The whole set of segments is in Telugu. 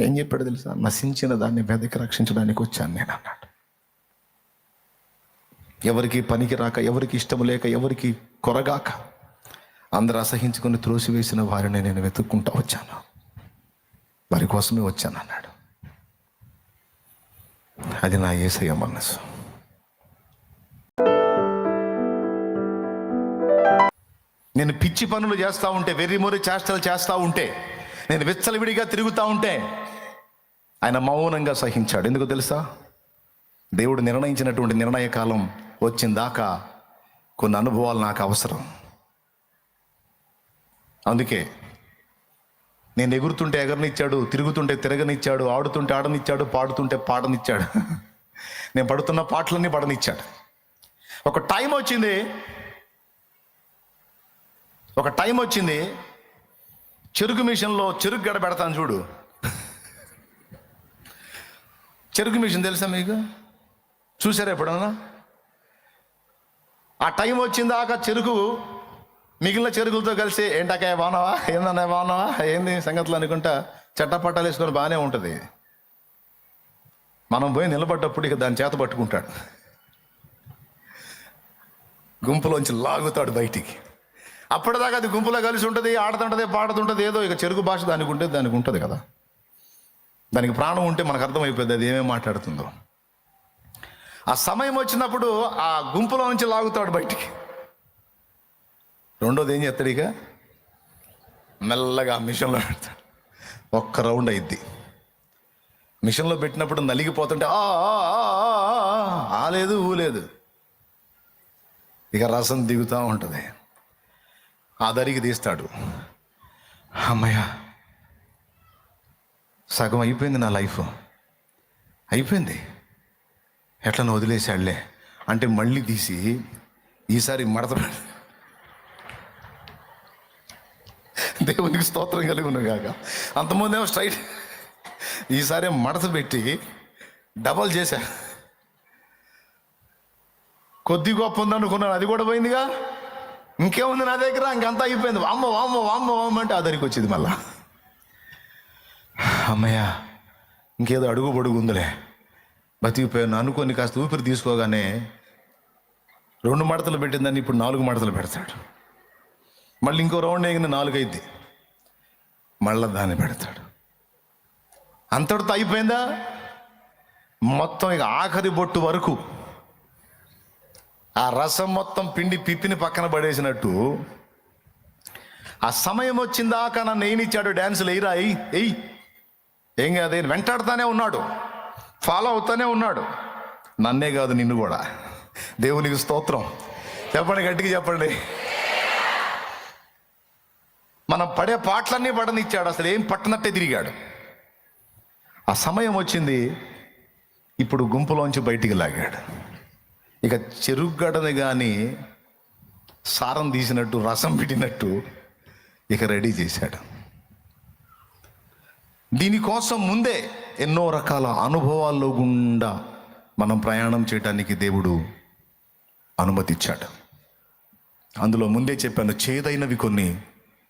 ఏం చెప్పాడు తెలుసా? నశించిన దాన్ని వెదకి రక్షించడానికి వచ్చాను నేను అన్నాడు. ఎవరికి పనికి రాక, ఎవరికి ఇష్టము లేక, ఎవరికి కొరగాక, అందరూ అసహించుకొని త్రోసివేసిన వారిని నేను వెతుక్కుంటా వచ్చాను, వారి కోసమే వచ్చాను అన్నాడు. అది నా యేసయ్య మనసు. నేను పిచ్చి పనులు చేస్తూ ఉంటే, వెర్రిమొరి చేష్టలు చేస్తూ ఉంటే, నేను విచ్చలవిడిగా తిరుగుతూ ఉంటే ఆయన మౌనంగా సహించాడు. ఎందుకు తెలుసా? దేవుడు నిర్ణయించినటువంటి నిర్ణయ కాలం వచ్చిందాకా కొన్ని అనుభవాలు నాకు అవసరం. అందుకే నేను ఎగురుతుంటే ఎగరనిచ్చాడు, తిరుగుతుంటే తిరగనిచ్చాడు, ఆడుతుంటే ఆడనిచ్చాడు, పాడుతుంటే పాడనిచ్చాడు. నేను పడుతున్న పాటలన్నీ పడనిచ్చాడు. ఒక టైం వచ్చింది, చెరుకు మిషన్లో చెరుకు గడ పెడతాను చూడు. చెరుకు మిషన్ తెలుసా మీకు? చూసారా ఎప్పుడన్నా? ఆ టైం వచ్చిందాక చెరుకు మిగిలిన చెరుకులతో కలిసి ఏంటకాయ బాగున్నావా, ఏందన్నా బాగున్నావా, ఏంది సంగతులు అనుకుంటా చట్టపట్టాలు వేసుకొని బాగానే ఉంటుంది. మనం పోయి నిలబడ్డప్పుడు ఇక దాని చేత పట్టుకుంటాడు, గుంపులోంచి లాగుతాడు బయటికి. అప్పటిదాకా అది గుంపులో కలిసి ఉంటుంది, ఆడుతుంటుంది, పాడుతుంటుంది. ఏదో ఇక చెరుకు భాష దానికి ఉంటుంది కదా, దానికి ప్రాణం ఉంటే మనకు అర్థమైపోద్ది అది ఏమేమి మాట్లాడుతుందో. ఆ సమయం వచ్చినప్పుడు ఆ గుంపులో నుంచి లాగుతాడు బయటికి. రెండోది ఏం చేస్తాడు? ఇక మెల్లగా మిషన్లో పెడతాడు. ఒక్క రౌండ్ అయింది. మిషన్లో పెట్టినప్పుడు నలిగిపోతుంటే ఆలేదు ఊలేదు, ఇక రసం దిగుతూ ఉంటుంది. ఆ దరికి తీస్తాడు. అమ్మయ్య, సగం అయిపోయింది, నా లైఫ్ అయిపోయింది, ఎట్లా వదిలేశాడులే అంటే మళ్ళీ తీసి ఈసారి మడత. దేవునికి స్తోత్రం కలిగి ఉన్నాం కాక. అంతకుముందేమో స్ట్రైట్, ఈసారి మడత పెట్టి డబల్ చేశా. కొద్ది గొప్ప ఉందనుకున్నాను, అది కూడా పోయిందిగా. ఇంకేముంది నా దగ్గర? ఇంకంతా అయిపోయింది. వామ్మో వామ్మో వామ్మో వామ్మ అంటే ఆ దరికి వచ్చింది మళ్ళా. అమ్మయ్య, ఇంకేదో అడుగు పొడుగు ఉందిలే, బతికిపోయాను అనుకొని కాస్త ఊపిరి తీసుకోగానే 2 మడతలు పెట్టిందని ఇప్పుడు 4 మడతలు పెడతాడు. మళ్ళీ ఇంకో రౌండ్ వేగిన 4 అయింది, మళ్ళీ దాన్ని పెడతాడు. అంతటితో అయిపోయిందా? మొత్తం ఇక ఆఖరి బొట్టు వరకు ఆ రసం మొత్తం పిండి పిప్పిని పక్కన పడేసినట్టు ఆ సమయం వచ్చిందాకా నన్ను ఏనిచ్చాడు, డ్యాన్సులు ఎయ్యిరా ఎయ్యి ఏం కాదు వెంటాడుతానే ఉన్నాడు, ఫాలో అవుతానే ఉన్నాడు. నన్నే కాదు, నిన్ను కూడా. దేవునికి స్తోత్రం. చెప్పండి, గట్టిగా చెప్పండి. మనం పడే పాటలన్నీ పడనిచ్చాడు, అసలు ఏం పట్టనట్టే తిరిగాడు. ఆ సమయం వచ్చింది, ఇప్పుడు గుంపులోంచి బయటికి లాగాడు. ఇక చెరుగడని కానీ సారం తీసినట్టు, రసం పెట్టినట్టు ఇక రెడీ చేశాడు. దీనికోసం ముందే ఎన్నో రకాల అనుభవాల్లో గుండా మనం ప్రయాణం చేయడానికి దేవుడు అనుమతిచ్చాడు. అందులో ముందే చెప్పాను, చేదైనవి కొన్ని,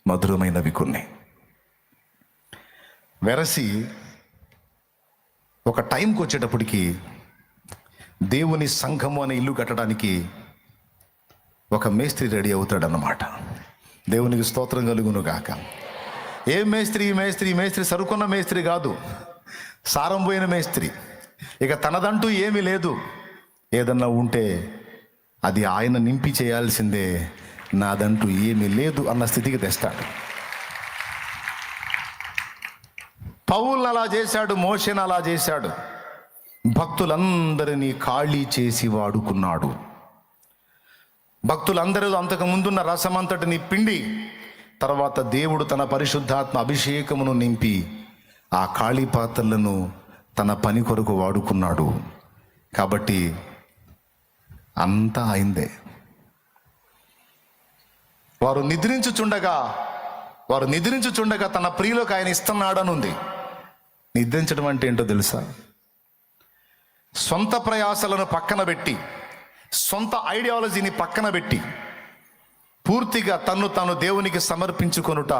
మధురమైనవి కొన్ని. వెరసి ఒక టైంకి వచ్చేటప్పటికి దేవుని సంఘము అనే ఇల్లు కట్టడానికి ఒక మేస్త్రి రెడీ అవుతాడన్నమాట. దేవునికి స్తోత్రం కలుగును గాక. ఏ మేస్త్రి? మేస్త్రి సరుకున్న మేస్త్రి కాదు, సారం పోయిన మేస్త్రి. ఇక తనదంటూ ఏమీ లేదు, ఏదన్నా ఉంటే అది ఆయన నింపి చేయాల్సిందే, నాదంటూ ఏమీ లేదు అన్న స్థితికి తెస్తాడు. పౌలుని అలా చేశాడు, మోషేని అలా చేశాడు. భక్తులందరినీ ఖాళీ చేసి వాడుకున్నాడు. భక్తులందరూ అంతకు ముందున్న రసమంతటిని పిండి, తర్వాత దేవుడు తన పరిశుద్ధాత్మ అభిషేకమును నింపి ఆ ఖాళీ పాత్రలను తన పని కొరకు వాడుకున్నాడు. కాబట్టి అంతా అయిందే. వారు నిద్రించుచుండగా తన ప్రియులకు ఆయన ఇస్తున్నాడని ఉంది. నిద్రించడం అంటే ఏంటో తెలుసా? సొంత ప్రయాసలను పక్కన పెట్టి, సొంత ఐడియాలజీని పక్కన పెట్టి, పూర్తిగా తను దేవునికి సమర్పించుకొనుట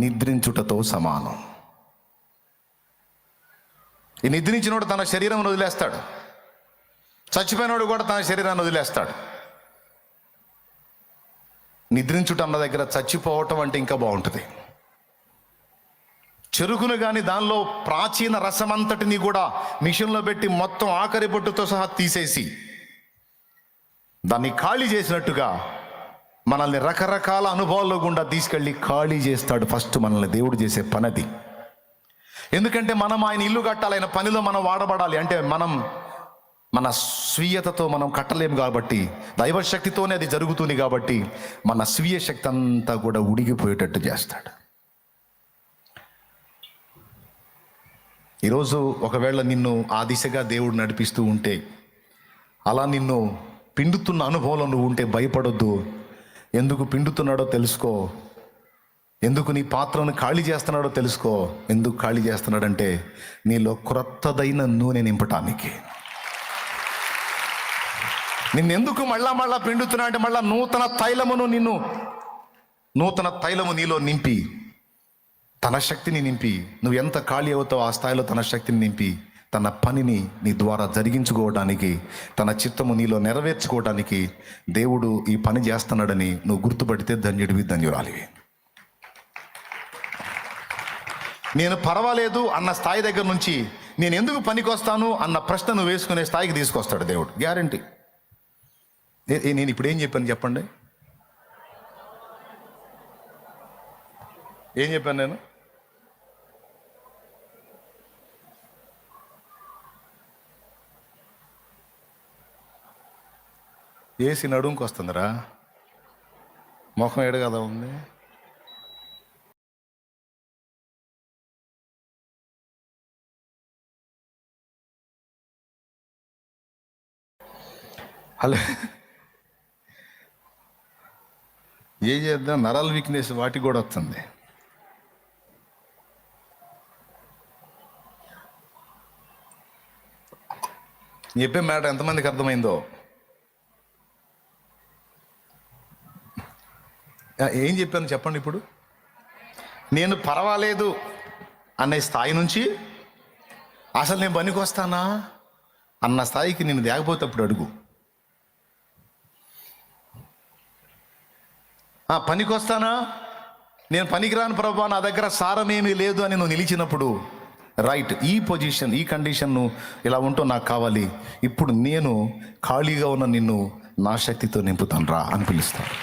నిద్రించుటతో సమానం. ఈ నిద్రించినోడు తన శరీరం వదిలేస్తాడు, చచ్చిపోయినోడు కూడా తన శరీరాన్ని వదిలేస్తాడు. నిద్రించుట అన్న దగ్గర చచ్చిపోవటం అంటే ఇంకా బాగుంటుంది. చెరుకును కానీ దానిలో ప్రాచీన రసం అంతటిని కూడా మిషన్లో పెట్టి మొత్తం ఆఖరి బొట్టుతో సహా తీసేసి దాన్ని ఖాళీ చేసినట్టుగా మనల్ని రకరకాల అనుభవాల్లో గుండా తీసుకెళ్ళి ఖాళీ చేస్తాడు. ఫస్ట్ మనల్ని దేవుడు చేసే పనది. ఎందుకంటే మనం ఆయన ఇల్లు కట్టాలి, ఆయన పనిలో మనం వాడబడాలి. అంటే మన స్వీయతతో మనం కట్టలేము కాబట్టి, దైవశక్తితోనే అది జరుగుతుంది కాబట్టి మన స్వీయ శక్తి అంతా కూడా ఉడిగిపోయేటట్టు చేస్తాడు. ఈరోజు ఒకవేళ నిన్ను ఆ దిశగా దేవుడు నడిపిస్తూ ఉంటే, అలా నిన్ను పిండుతున్న అనుభవంలో నువ్వు ఉంటే భయపడొద్దు. ఎందుకు పిండుతున్నాడో తెలుసుకో. ఎందుకు నీ పాత్రను ఖాళీ చేస్తున్నాడో తెలుసుకో. ఎందుకు ఖాళీ చేస్తున్నాడంటే నీలో క్రొత్తదైన నూనె నింపటానికి. నిన్నెందుకు మళ్ళా పిండుతున్నా అంటే మళ్ళా నూతన తైలము నీలో నింపి, తన శక్తిని నింపి, నువ్వు ఎంత ఖాళీ అవుతావో ఆ స్థాయిలో తన శక్తిని నింపి, తన పనిని నీ ద్వారా జరిగించుకోవడానికి, తన చిత్తము నీలో నెరవేర్చుకోవడానికి దేవుడు ఈ పని చేస్తున్నాడని నువ్వు గుర్తుపడితే ధన్యుడివి, ధన్యురాలివి. నేను పర్వాలేదు అన్న స్థాయి దగ్గర నుంచి నేను ఎందుకు పనికి వస్తాను అన్న ప్రశ్న నువ్వు వేసుకునే స్థాయికి తీసుకొస్తాడు దేవుడు, గ్యారంటీ. నేను ఇప్పుడు ఏం చెప్పాను చెప్పండి? ఏం చెప్పాను నేను? ఏసీ నడుంకి వస్తుందిరా, ముఖం ఏడు కదా ఉంది. హలో, ఏం చేద్దాం, నరాల వీక్నెస్ వాటికి కూడా వస్తుంది. చెప్పే మాట ఎంతమందికి అర్థమైందో? ఏం చెప్పాను చెప్పండి ఇప్పుడు? నేను పర్వాలేదు అనే స్థాయి నుంచి అసలు నేను పనికి వస్తానా అన్న స్థాయికి నేను దేగపోతే అప్పుడు అడుగు. పనికి వస్తానా, నేను పనికిరాను ప్రభా, నా దగ్గర సారమేమీ లేదు అని నువ్వు నిలిచినప్పుడు, రైట్, ఈ పొజిషన్, ఈ కండిషన్ ఇలా ఉంటూ నాకు కావాలి, ఇప్పుడు నేను ఖాళీగా ఉన్న నిన్ను నా శక్తితో నింపుతాను రా అని పిలుస్తాను.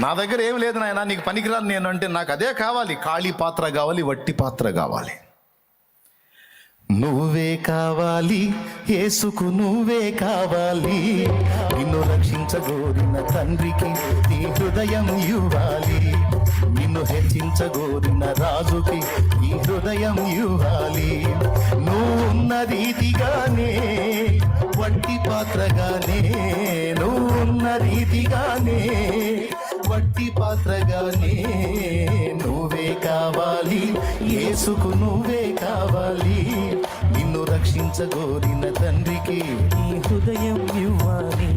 నా దగ్గర ఏం లేదు నాయన, నీకు పనికిరాను నేను అంటే నాకు అదే కావాలి, ఖాళీ పాత్ర కావాలి, వట్టి పాత్ర కావాలి. నువ్వే కావాలి యేసుకు, నువ్వే కావాలి, నిన్ను రక్షించగోరిన తండ్రికి నీ హృదయం ఇవ్వాలి, నిన్ను హెచ్చించగోరిన రాజుకి నీ హృదయం ఇవ్వాలి. నువ్వున్న రీతిగానే వట్టి పాత్రగానే, నువ్వున్న రీతిగానే వట్టి పాత్రగానే నువ్వే కావాలి, యేసుకు నువ్వే కావాలి, నిన్ను రక్షించగోరిన తండ్రికి నీ హృదయం ఇవ్వాలి,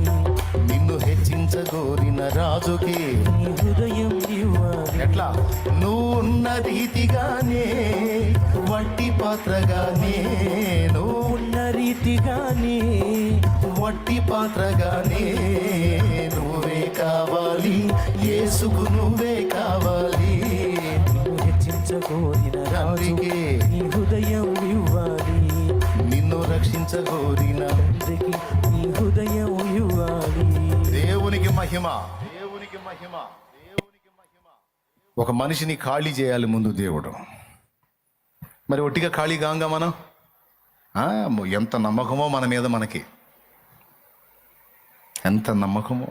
నిన్ను హెచ్చించగోరిన రాజుకి నీ హృదయం ఇవ్వాలి. ఎట్లా? నువ్వున్న రీతిగానే వట్టి పాత్రగానే, నువ్వున్న రీతిగానే వట్టి పాత్రగానే నువ్వే కావాలి, యేసుకు నువ్వే కావాలి, హెచ్చించగోరిన రాజుకి నీ హృదయం ఇవ్వాలి, నిన్ను రక్షించగోరిన తండ్రికి నీ హృదయం ఇవ్వాలి. దేవునికి మహిమ, దేవునికి మహిమ, దేవునికి మహిమ. ఒక మనిషిని ఖాళీ చేయాలి ముందు దేవుడు. మరి ఒట్టిగా ఖాళీ కాంగా మనం? ఎంత నమ్మకమో మన మీద, మనకి ఎంత నమ్మకమో.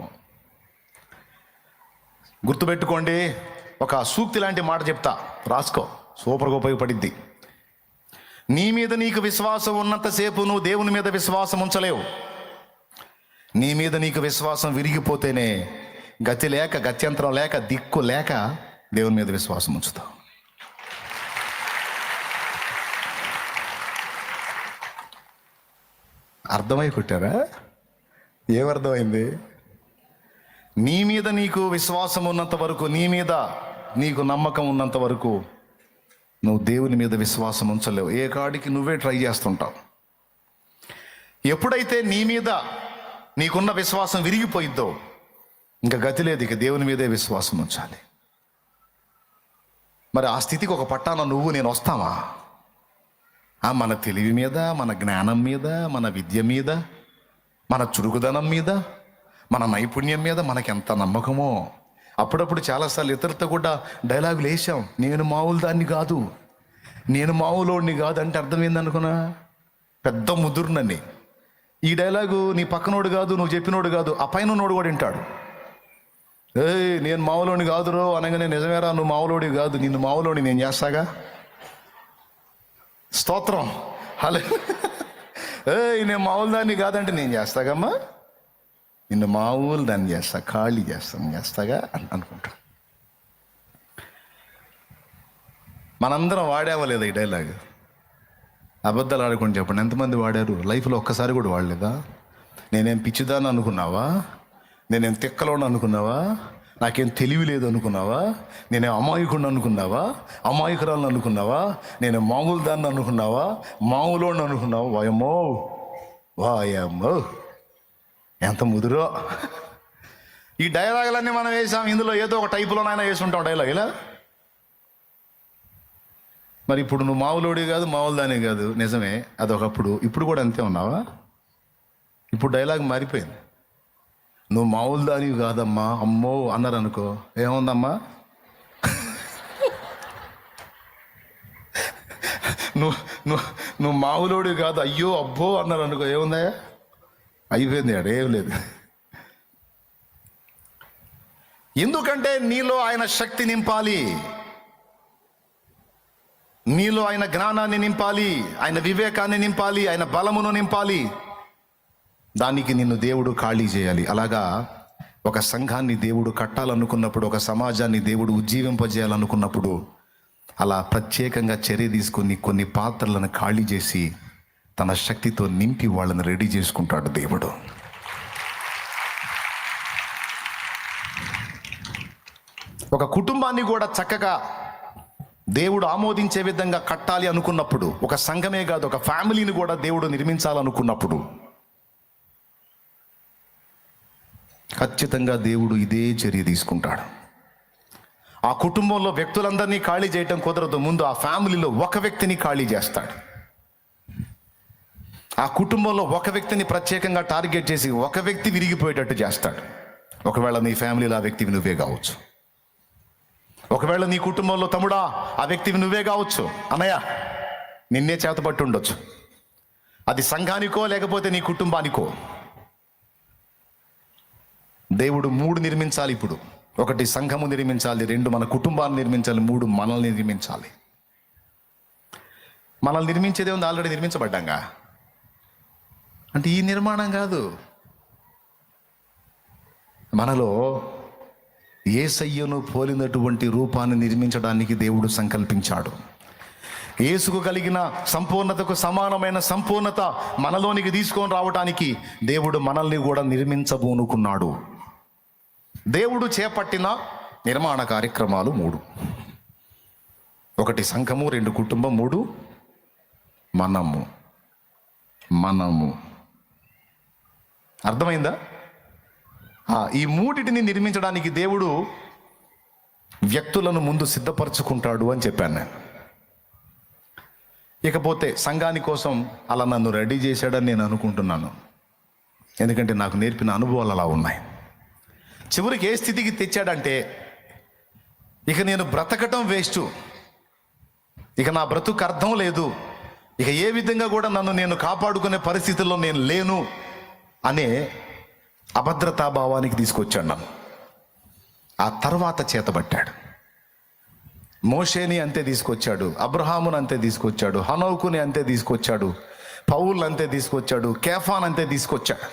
గుర్తుపెట్టుకోండి, ఒక సూక్తి లాంటి మాట చెప్తా, రాసుకో, సూపర్గా ఉపయోగపడిద్ది. నీ మీద నీకు విశ్వాసం ఉన్నంతసేపు నువ్వు దేవుని మీద విశ్వాసం ఉంచలేవు. నీ మీద నీకు విశ్వాసం విరిగిపోతేనే గతి లేక, గత్యంతరం లేక, దిక్కు లేక దేవుని మీద విశ్వాసం ఉంచుతావు. అర్థమై కొట్టారా? ఏమర్థమైంది? నీ మీద నీకు విశ్వాసం ఉన్నంత వరకు, నీ మీద నీకు నమ్మకం ఉన్నంత వరకు నువ్వు దేవుని మీద విశ్వాసం ఉంచలేవు. ఏ కాడికి నువ్వే ట్రై చేస్తుంటావు. ఎప్పుడైతే నీ మీద నీకున్న విశ్వాసం విరిగిపోయిద్దో ఇంకా గతి లేదు, ఇక దేవుని మీదే విశ్వాసం ఉంచాలి. మరి ఆ స్థితికి ఒక పట్టాన నువ్వు నేను వస్తామా? మన తెలివి మీద, మన జ్ఞానం మీద, మన విద్య మీద, మన చురుకుదనం మీద, మన నైపుణ్యం మీద మనకెంత నమ్మకమో. అప్పుడప్పుడు చాలాసార్లు ఇతరులతో కూడా డైలాగులు వేసాం. నేను మామూలు దాన్ని కాదు, నేను మామూలోడిని కాదు అంటే అర్థం ఏందనుకున్నా? పెద్ద ముదురునని. ఈ డైలాగు నీ పక్కనోడు కాదు, నువ్వు చెప్పినోడు కాదు, ఆ పైన ఉన్నోడు కూడా వింటాడు. నేను మామూలోని కాదురో అనగానే, నిజమేరా నువ్వు మామూలోడి కాదు, నిన్ను మామూలోని నేను చేస్తాగా. స్తోత్రం. హలో. నేను మామూలు దాన్ని కాదంటే నేను చేస్తాగమ్మా, నిన్ను మామూలు దాన్ని చేస్తా, ఖాళీ చేస్తాగా అనుకుంటా. మనందరం వాడేవలేదా ఈ డైలాగ్? అబద్ధాలు ఆడుకొని చెప్పండి, ఎంతమంది వాడారు? లైఫ్లో ఒక్కసారి కూడా వాడలేదా? నేనేం పిచ్చిదాన్ని అనుకున్నావా? నేనేం తిక్కలోని అనుకున్నావా? నాకేం తెలివి లేదు అనుకున్నావా? నేనేం అమాయకుడిని అనుకున్నావా? అమాయకురాలను అనుకున్నావా? నేను మామూలు దాన్ని అనుకున్నావా? మామూలోని అనుకున్నావా? వాయమ్మో ఎంత ముదురో. ఈ డైలాగులన్నీ మనం వేసాం. ఇందులో ఏదో ఒక టైపులోనైనా వేసుంటాం డైలాగ్ ఇలా. మరి ఇప్పుడు నువ్వు మామూలుడి కాదు, మామూలు దాని కాదు, నిజమే అదొకప్పుడు. ఇప్పుడు కూడా అంతే ఉన్నావా? ఇప్పుడు డైలాగ్ మారిపోయింది. నువ్వు మామూలు దానివి కాదమ్మా, అమ్మో అన్నారు అనుకో, ఏముందమ్మా? నువ్వు మామూలుడి కాదు, అయ్యో అబ్బో అన్నారు అనుకో, ఏముందా? అయిపోయింది, ఏం లేదు. ఎందుకంటే నీలో ఆయన శక్తి నింపాలి, నీలో ఆయన జ్ఞానాన్ని నింపాలి, ఆయన వివేకాన్ని నింపాలి, ఆయన బలమును నింపాలి. దానికి నిన్ను దేవుడు ఖాళీ చేయాలి. అలాగా ఒక సంఘాన్ని దేవుడు కట్టాలనుకున్నప్పుడు, ఒక సమాజాన్ని దేవుడు ఉజ్జీవింపజేయాలనుకున్నప్పుడు అలా ప్రత్యేకంగా చర్య తీసుకొని కొన్ని పాత్రలను ఖాళీ చేసి తన శక్తితో నింపి వాళ్ళని రెడీ చేసుకుంటాడు దేవుడు. ఒక కుటుంబాన్ని కూడా చక్కగా దేవుడు ఆమోదించే విధంగా కట్టాలి అనుకున్నప్పుడు, ఒక సంఘమే కాదు ఒక ఫ్యామిలీని కూడా దేవుడు నిర్మించాలనుకున్నప్పుడు ఖచ్చితంగా దేవుడు ఇదే చర్య తీసుకుంటాడు. ఆ కుటుంబంలో వ్యక్తులందరినీ ఖాళీ చేయటం కుదరదు, ముందు ఆ ఫ్యామిలీలో ఒక వ్యక్తిని ఖాళీ చేస్తాడు. ఆ కుటుంబంలో ఒక వ్యక్తిని ప్రత్యేకంగా టార్గెట్ చేసి ఒక వ్యక్తి విరిగిపోయేటట్టు చేస్తాడు. ఒకవేళ నీ ఫ్యామిలీలో ఆ వ్యక్తివి నువ్వే కావచ్చు. ఒకవేళ నీ కుటుంబంలో తమ్ముడా ఆ వ్యక్తివి నువ్వే కావచ్చు. అన్నయ్య నిన్నే చేతపట్టు ఉండొచ్చు. అది సంఘానికో లేకపోతే నీ కుటుంబానికో. దేవుడు 3 నిర్మించాలి ఇప్పుడు. 1 సంఘము నిర్మించాలి, 2 మన కుటుంబాన్ని నిర్మించాలి, 3 మనల్ని నిర్మించాలి. మనల్ని నిర్మించేదే ఉంది, ఆల్రెడీ నిర్మించబడ్డాంగా. అంటే ఈ నిర్మాణం కాదు, మనలో యేసయ్యను పోలినటువంటి రూపాన్ని నిర్మించడానికి దేవుడు సంకల్పించాడు. యేసుకు కలిగిన సంపూర్ణతకు సమానమైన సంపూర్ణత మనలోనికి తీసుకొని రావడానికి దేవుడు మనల్ని కూడా నిర్మించబోనుకున్నాడు. దేవుడు చేపట్టిన నిర్మాణ కార్యక్రమాలు 3. 1 సంఘము, 2 కుటుంబం, 3 మనము. అర్థమైందా? ఈ 3టిని నిర్మించడానికి దేవుడు వ్యక్తులను ముందు సిద్ధపరచుకుంటాడు అని చెప్పాను నేను. ఇకపోతే సంఘాని కోసం అలా నన్ను రెడీ చేశాడని నేను అనుకుంటున్నాను. ఎందుకంటే నాకు నేర్పిన అనుభవాలు అలా ఉన్నాయి. చివరికి ఏ స్థితికి తెచ్చాడంటే, ఇక నేను బ్రతకటం వేస్ట్, ఇక నా బ్రతుకు అర్థం లేదు, ఇక ఏ విధంగా కూడా నన్ను నేను కాపాడుకునే పరిస్థితుల్లో నేను లేను అనే అభద్రతాభావానికి తీసుకొచ్చాడు నన్ను. ఆ తర్వాత చేతబట్టాడు. మోషేని అంతే తీసుకొచ్చాడు, అబ్రహాముని అంతే తీసుకొచ్చాడు, హనోకుని అంతే తీసుకొచ్చాడు, పౌలు అంతే తీసుకొచ్చాడు, కేఫాన్ అంతే తీసుకొచ్చాడు.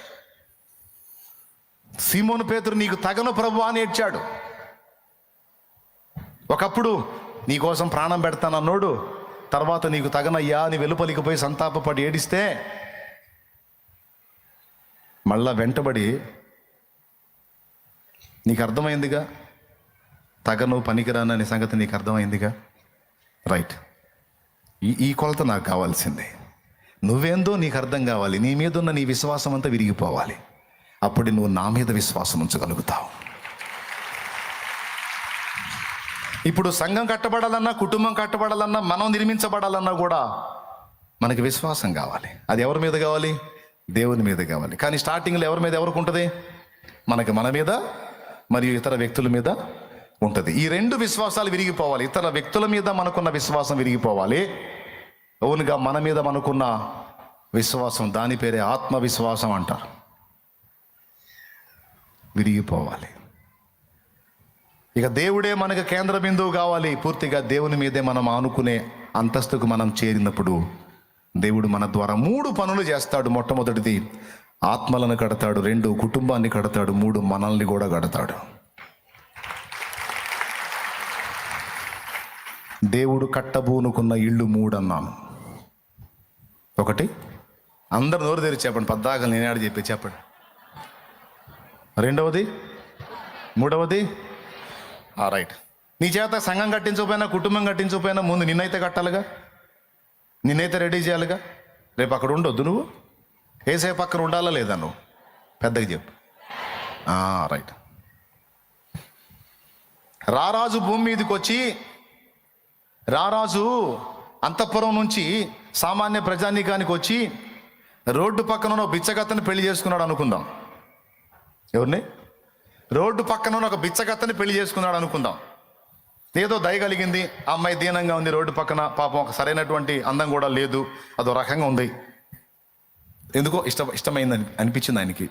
సీమోను పేతురు నీకు తగను ప్రభు అని ఏడ్చాడు. ఒకప్పుడు నీకోసం ప్రాణం పెడతానన్నోడు తర్వాత నీకు తగనయ్యా అని వెలుపలికి పోయి సంతాపపడి ఏడిస్తే మళ్ళా వెంటబడి నీకు అర్థమైందిగా, తగను పనికిరాననే సంగతి నీకు అర్థమైందిగా. రైట్, ఈ కొలత నాకు కావాల్సిందే. నువ్వేందో నీకు అర్థం కావాలి. నీ మీద ఉన్న నీ విశ్వాసం అంతా విరిగిపోవాలి. అప్పుడు నువ్వు నా మీద విశ్వాసం ఉంచగలుగుతావు. ఇప్పుడు సంఘం కట్టబడాలన్నా, కుటుంబం కట్టబడాలన్నా, మనం నిర్మించబడాలన్నా కూడా మనకి విశ్వాసం కావాలి. అది ఎవరి మీద కావాలి? దేవుని మీద కావాలి. కానీ స్టార్టింగ్లో ఎవరి మీద ఎవరికి ఉంటుంది? మన మీద మరియు ఇతర వ్యక్తుల మీద ఉంటుంది. ఈ రెండు విశ్వాసాలు విరిగిపోవాలి. ఇతర వ్యక్తుల మీద మనకున్న విశ్వాసం విరిగిపోవాలి. అవునుగా మన మీద మనకున్న విశ్వాసం, దాని పేరే ఆత్మవిశ్వాసం అంటారు, విరిగిపోవాలి. ఇక దేవుడే మనకు కేంద్ర బిందువు కావాలి. పూర్తిగా దేవుని మీదే మనం ఆనుకునే అంతస్తుకు మనం చేరినప్పుడు దేవుడు మన ద్వారా 3 పనులు చేస్తాడు. మొట్టమొదటిది ఆత్మలను కడతాడు, 2 కుటుంబాన్ని కడతాడు, 3 మనల్ని కూడా కడతాడు. దేవుడు కట్టబూనుకున్న ఇళ్ళు 3 అన్నాను. 1, అందరు నోరు తెరిచి చెప్పండి, పద్దాకలు నేనాడు చెప్పి చెప్పండి. 2వది, 3వది. రైట్, నీ చేత సంఘం కట్టించకపోయినా, కుటుంబం కట్టించకపోయినా ముందు నిన్నైతే కట్టాలిగా, నిన్నైతే రెడీ చేయాలిగా. రేపు అక్కడ ఉండొద్దు, నువ్వు ఏసే పక్కన ఉండాలా లేదా? నువ్వు పెద్దగా చెప్పు. రైట్, రారాజు భూమి మీదకి వచ్చి, రారాజు అంతఃపురం నుంచి సామాన్య ప్రజానీకానికి వచ్చి రోడ్డు పక్కన ఉన్న బిచ్చగత్తని పెళ్లి చేసుకున్నాడు అనుకుందాం. ఎవరిని? రోడ్డు పక్కన ఉన్న ఒక బిచ్చగత్తని పెళ్లి చేసుకున్నాడు అనుకుందాం. ఏదో దయ కలిగింది, ఆ అమ్మాయి దీనంగా ఉంది, రోడ్డు పక్కన, పాపం ఒక సరైనటువంటి అందం కూడా లేదు, అదో రకంగా ఉంది. ఎందుకో ఇష్టమైందని అనిపించింది ఆయనకి.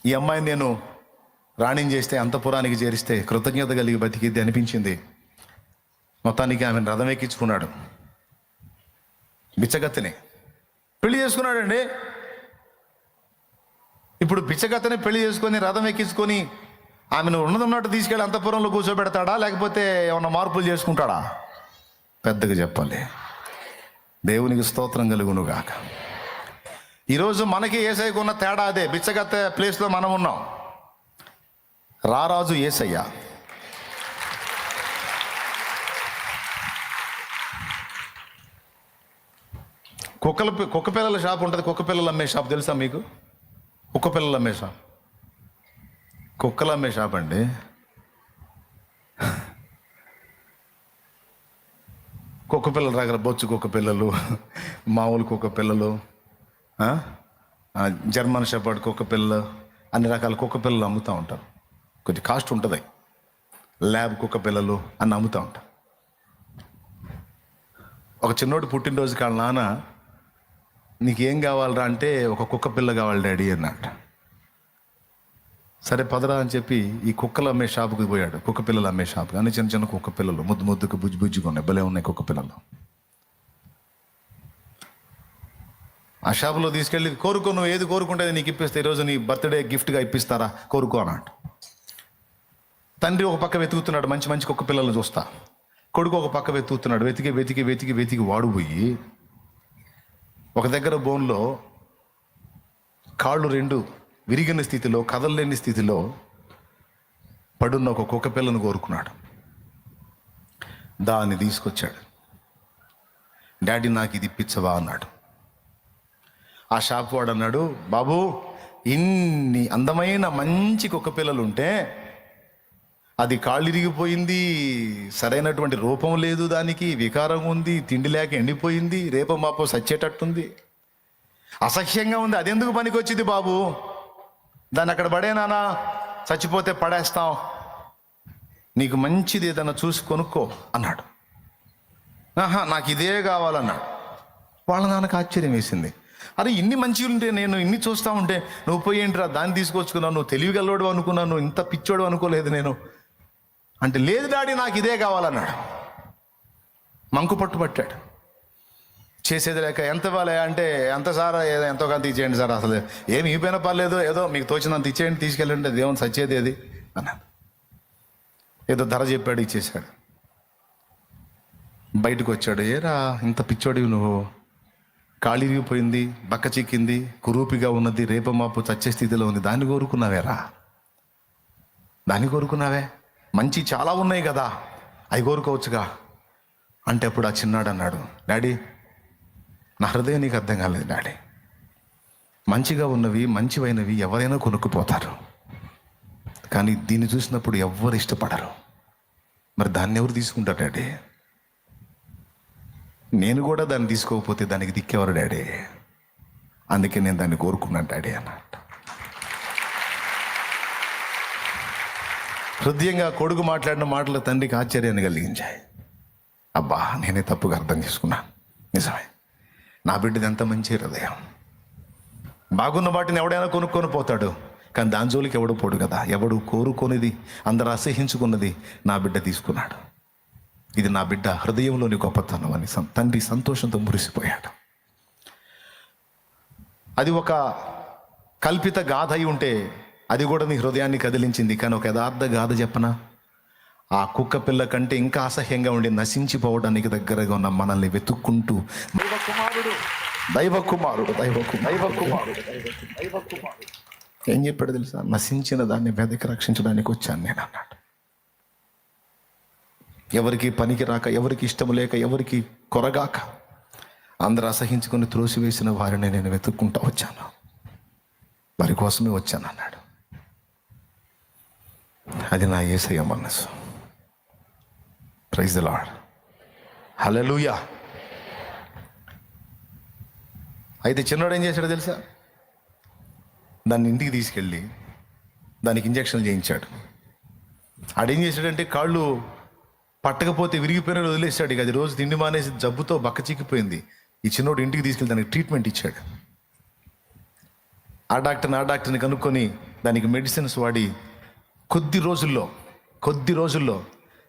ఈ అమ్మాయిని నేను రాణిని చేస్తే, అంతఃపురానికి చేరిస్తే కృతజ్ఞత కలిగి బతికిద్ది అనిపించింది. మొత్తానికి ఆమెను రథం ఎక్కించుకున్నాడు, బిచ్చగత్తెని పెళ్లి చేసుకున్నాడండి. ఇప్పుడు బిచ్చగత్తెని పెళ్లి చేసుకొని రథం ఎక్కించుకొని ఆమెను ఉన్నట్టు తీసుకెళ్ళి అంతఃపురంలో కూర్చోబెడతాడా, లేకపోతే ఏమన్నా మార్పులు చేసుకుంటాడా? పెద్దగా చెప్పాలి. దేవునికి స్తోత్రం కలుగునుగాక. ఈరోజు మనకి యేసయ్యకు ఉన్న తేడా అదే. బిచ్చగత్తె ప్లేస్లో మనం ఉన్నాం, రారాజు యేసయ్య. కుక్క పిల్లల షాప్ ఉంటుంది, కుక్క పిల్లలు అమ్మే షాప్ తెలుసా మీకు? కుక్క పిల్లలు అమ్మే షాప్, కుక్కలు అమ్మే షాప్ అండి. కుక్క పిల్లల దగ్గర బొచ్చు కుక్క పిల్లలు, మామూలు కుక్క పిల్లలు, జర్మన్ షెపర్డ్ కుక్క పిల్లలు, అన్ని రకాల కుక్క పిల్లలు అమ్ముతూ ఉంటారు. కొద్ది కాస్ట్ ఉంటుంది. ల్యాబ్ కుక్క పిల్లలు అని అమ్ముతూ ఉంటారు. ఒక చిన్నోడు పుట్టినరోజు కాళ్ళ నాన్న, నీకేం కావాలరా అంటే, ఒక కుక్క పిల్ల కావాలి డాడీ అన్నట్ట. సరే పదరా అని చెప్పి ఈ కుక్కలు అమ్మే షాపుకి పోయాడు, కుక్క పిల్లలు అమ్మే షాపు. కానీ చిన్న చిన్న కుక్క పిల్లలు, ముద్దుకు బుజ్జిగా ఉన్నాయి, భలే ఉన్నాయి కుక్క పిల్లలు. ఆ షాపులో తీసుకెళ్ళి, కోరుకో, నువ్వు ఏది కోరుకుంటే నీకు ఇప్పిస్తే, ఈరోజు నీ బర్త్డే గిఫ్ట్గా ఇప్పిస్తారా, కోరుకో అన్నట్టు. తండ్రి ఒక పక్క వెతుకుతున్నాడు, మంచి మంచి కుక్క పిల్లలను చూస్తా. కొడుకు ఒక పక్క వెతుకుతున్నాడు, వెతికి వాడు పోయి ఒక దగ్గర బోన్లో కాళ్ళు 2 విరిగిన స్థితిలో, కదలలేని స్థితిలో పడున్న ఒక కుక్క పిల్లను కోరుకున్నాడు. దాన్ని తీసుకొచ్చాడు. డాడీ నాకు ఇది ఇప్పించవా అన్నాడు. ఆ షాప్ వాడు అన్నాడు, బాబు ఇన్ని అందమైన మంచి కుక్క పిల్లలు ఉంటే అది కాళ్ళు ఇరిగిపోయింది, సరైనటువంటి రూపం లేదు, దానికి వికారం ఉంది, తిండి లేక ఎండిపోయింది, రేపో మాపో సచ్చేటట్టుంది, అసహ్యంగా ఉంది, అదెందుకు పనికి వచ్చింది బాబు, దాన్ని అక్కడ పడేనానా, చచ్చిపోతే పడేస్తాం, నీకు మంచిది ఏదన్నా చూసి కొనుక్కో అన్నాడు. నాకు ఇదే కావాలన్నాడు. వాళ్ళ నాన్నకు ఆశ్చర్యం వేసింది. అరే ఇన్ని మంచిగా ఉంటే, నేను ఇన్ని చూస్తూ ఉంటే నువ్వు పోయి ఏంట్రా దాన్ని తీసుకొచ్చుకున్నావు, నువ్వు తెలివిగల్లోడు అనుకున్నాను, నువ్వు ఇంత పిచ్చోడు అనుకోలేదు నేను అంటే. లేదు డాడీ నాకు ఇదే కావాలన్నాడు. మంకు పట్టుబట్టాడు. చేసేది లేక ఎంత ఇవ్వాలి అంటే, ఎంత సార్ ఎంతో కొంత ఇచ్చేయండి సార్, అసలు ఏమి ఇవ్వైనా పర్లేదు, ఏదో మీకు తోచినంత ఇచ్చేయండి, తీసుకెళ్ళండి, దేవుని సచ్చేది ఏది అన్నాడు. ఏదో ధర చెప్పాడు, ఇచ్చేసాడు. బయటకు వచ్చాడు. ఏరా ఇంత పిచ్చోడివి నువ్వు, కాళిరిగిపోయింది, బక్క చిక్కింది, కురూపిగా ఉన్నది, రేపమాపు చచ్చే స్థితిలో ఉంది, దాన్ని కోరుకున్నావేరా దాన్ని కోరుకున్నావే, మంచి చాలా ఉన్నాయి కదా, అవి కోరుకోవచ్చుగా అంటే అప్పుడు ఆ చిన్నాడు అన్నాడు, డాడీ నా హృదయం నీకు అర్థం కాలేదు డాడీ, మంచిగా ఉన్నవి మంచివైనవి ఎవరైనా కొనుక్కుపోతారు, కానీ దీన్ని చూసినప్పుడు ఎవ్వరు ఇష్టపడరు. మరి దాన్ని ఎవరు తీసుకుంటారు డాడీ? నేను కూడా దాన్ని తీసుకోకపోతే దానికి దిక్కేవారు డాడీ, అందుకే నేను దాన్ని కోరుకున్నాను డాడీ అన్నట్టు. హృదయంగా కొడుకు మాట్లాడిన మాటలు తండ్రికి ఆశ్చర్యాన్ని కలిగించాయి. అబ్బా, నేనే తప్పుగా అర్థం చేసుకున్నాను, నిజమే, నా బిడ్డది ఎంత మంచి హృదయం. బాగున్న వాటిని ఎవడైనా కొనుక్కొని పోతాడు, కానీ దాని జోలికి ఎవడు పోడు కదా. ఎవడు కోరుకొనిది, అందరూ అసహించుకున్నది నా బిడ్డ తీసుకున్నాడు. ఇది నా బిడ్డ హృదయంలోని గొప్పతనం అని తండ్రి సంతోషంతో మురిసిపోయాడు. అది ఒక కల్పిత గాథ అయి ఉంటే అది కూడా నీ హృదయాన్ని కదిలించింది. కానీ ఒక యథార్థ గాథ చెప్పనా? ఆ కుక్క పిల్ల కంటే ఇంకా అసహ్యంగా ఉండి నశించిపోవడానికి దగ్గరగా ఉన్న మనల్ని వెతుక్కుంటూ దైవ కుమారుడు ఏం చెప్పాడు తెలుసా? నశించిన దాన్ని వెదకి రక్షించడానికి వచ్చాను నేను అన్నాడు. ఎవరికి పనికి రాక, ఎవరికి ఇష్టం లేక, ఎవరికి కొరగాక, అందరూ అసహించుకొని త్రోసివేసిన వారిని నేను వెతుక్కుంటూ వచ్చాను, వారి కోసమే వచ్చాను అన్నాడు. అది నా యేసయ్య మనసు. ప్రైజ్ ది లార్డ్, హల్లెలూయా. అయితే చిన్నోడు ఏం చేశాడో తెలుసా? దాన్ని ఇంటికి తీసుకెళ్ళి దానికి ఇంజక్షన్ చేయించాడు. ఆడేం చేశాడంటే కాళ్ళు పట్టకపోతే విరిగిపోయిన వదిలేశాడు. ఇక అది రోజు తిండి మానేసి జబ్బుతో బక్క చిక్కిపోయింది. ఈ చిన్నోడు ఇంటికి తీసుకెళ్ళి దానికి ట్రీట్మెంట్ ఇచ్చాడు. ఆ డాక్టర్ని కనుక్కొని దానికి మెడిసిన్స్ వాడి కొద్ది రోజుల్లో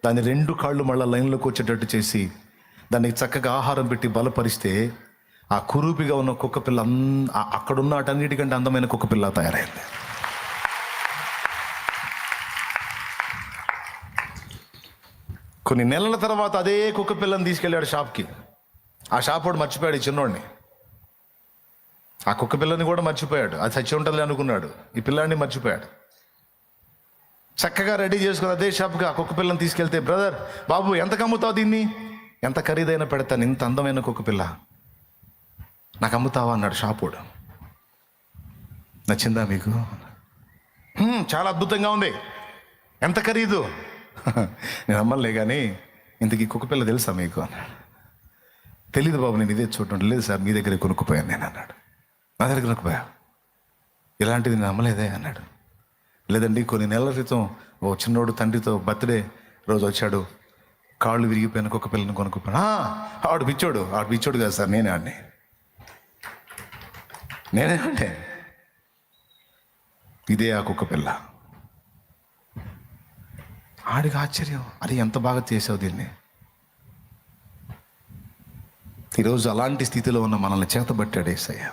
దాన్ని 2 కాళ్ళు మళ్ళీ లైన్లోకి వచ్చేటట్టు చేసి దానికి చక్కగా ఆహారం పెట్టి బలపరిస్తే ఆ కురూపిగా ఉన్న కుక్క పిల్ల అక్కడున్న అటన్నిటికంటే అందమైన కుక్క పిల్ల తయారైంది. కొన్ని నెలల తర్వాత అదే కుక్క పిల్లని తీసుకెళ్ళాడు షాప్కి. ఆ షాప్ వాడు మర్చిపోయాడు ఈ చిన్నోడిని. ఆ కుక్క పిల్లని కూడా మర్చిపోయాడు. అది చచ్చి ఉంటుంది అనుకున్నాడు. ఈ పిల్లాడిని మర్చిపోయాడు. చక్కగా రెడీ చేసుకుని అదే షాప్కి ఆ కుక్క పిల్లని తీసుకెళ్తే, బ్రదర్ బాబు ఎంతకు అమ్ముతావు దీన్ని? ఎంత ఖరీదైనా పెడతాను, ఇంత అందమైన కుక్క పిల్ల నాకు అమ్ముతావా అన్నాడు షాపోడు. నచ్చిందా మీకు? చాలా అద్భుతంగా ఉంది, ఎంత ఖరీదు? నేను అమ్మలే కానీ ఇంతకీ కుక్క పిల్ల తెలుసా మీకు అన్నాడు. తెలీదు బాబు, నేను ఇదే చూడండి. లేదు సార్, మీ దగ్గరే కొనుక్కుపోయాను నేను అన్నాడు. నా దగ్గర కొనుక్కుపోయా? ఇలాంటిది నేను అమ్మలేదే అన్నాడు. లేదండి, కొన్ని నెలల క్రితం ఓ చిన్నోడు తండ్రితో బర్త్డే రోజు వచ్చాడు, కాళ్ళు విరిగిపోయిన కుక్క పిల్లని కొనుక్కుపోయాను. ఆడు పిచ్చోడు కాదు సార్, నేనే అంటే ఇదే ఆ కుక్క పిల్ల. ఆడికి ఆశ్చర్యం, అరే ఎంత బాగా చేసావు దీన్ని. ఈరోజు అలాంటి స్థితిలో ఉన్న మనల్ని చేతబట్టాడు యేసయ్య.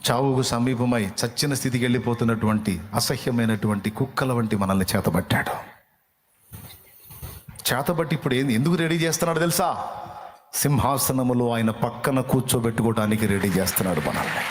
చావుకు సమీపమై చచ్చిన స్థితికి వెళ్ళిపోతున్నటువంటి అసహ్యమైనటువంటి కుక్కల వంటి మనల్ని చేతబట్టాడు. చేతబట్టి ఇప్పుడు ఎందుకు రెడీ చేస్తున్నాడు తెలుసా? సింహాసనములో ఆయన పక్కన కూర్చోబెట్టుకోవడానికి రెడీ చేస్తున్నాడు మనల్ని.